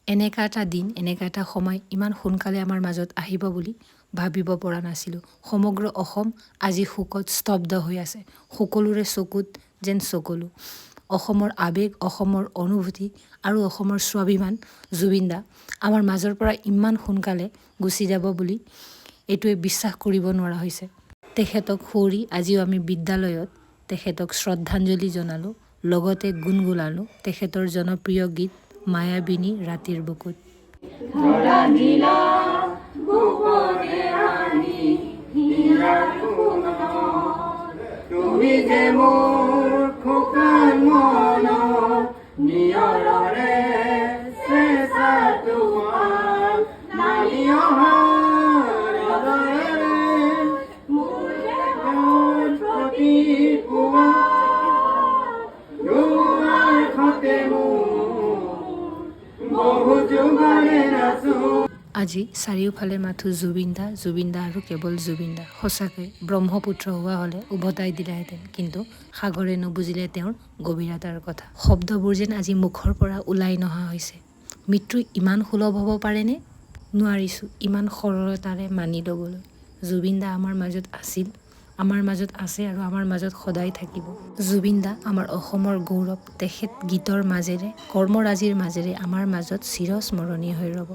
এনেকা এটা দিন, এনেকা এটা সময় ইমান সোনকালে আমাৰ মাজত আহিব বুলি ভাবিব পৰা নাছিলোঁ। সমগ্ৰ অসম আজি শোকত স্তব্ধ হৈ আছে। সকলোৰে চকুত যেন চকুলো। অসমৰ আৱেগ, অসমৰ অনুভূতি আৰু অসমৰ স্বাভিমান জুবিন দা আমাৰ মাজৰ পৰা ইমান সোনকালে গুচি যাব বুলি এইটোৱে বিশ্বাস কৰিব নোৱাৰা হৈছে। তেখেতক সুঁৱৰি আজিও আমি বিদ্যালয়ত তেখেতক শ্ৰদ্ধাঞ্জলি জনালোঁ, লগতে গুণগুণালোঁ তেখেতৰ জনপ্ৰিয় গীত মায়াবিনী ৰাতিৰ বুকুত। তুমি যে মোৰ শুকান মনৰ নিয়ৰৰে চেঁচা তোমাৰ নামি অহাৰ দৰে মোৰ দেহত প্ৰতিপুৱা তোমাৰ সতে মোৰ বহু যুগৰে নাচো। আজি চাৰিওফালে মাথো জুবিন দা আৰু কেৱল জুবিন দা। সঁচাকৈ ব্ৰহ্মপুত্ৰ হোৱা হ'লে উভতাই দিলেহেঁতেন, কিন্তু সাগৰে নুবুজিলে তেওঁৰ গভীৰতাৰ কথা। শব্দবোৰ যেন আজি মুখৰ পৰা ওলাই নহা হৈছে। মৃত্যু ইমান সুলভ হ'ব পাৰেনে? নোৱাৰিছোঁ ইমান সৰলতাৰে মানি ল'বলৈ। জুবিন দা আমাৰ মাজত আছিল, আমাৰ মাজত আছে আৰু আমাৰ মাজত সদায় থাকিব। জুবিন দা আমাৰ অসমৰ গৌৰৱ। তেখেত গীতৰ মাজেৰে, কৰ্মৰাজিৰ মাজেৰে আমাৰ মাজত চিৰস্মৰণীয় হৈ ৰ'ব।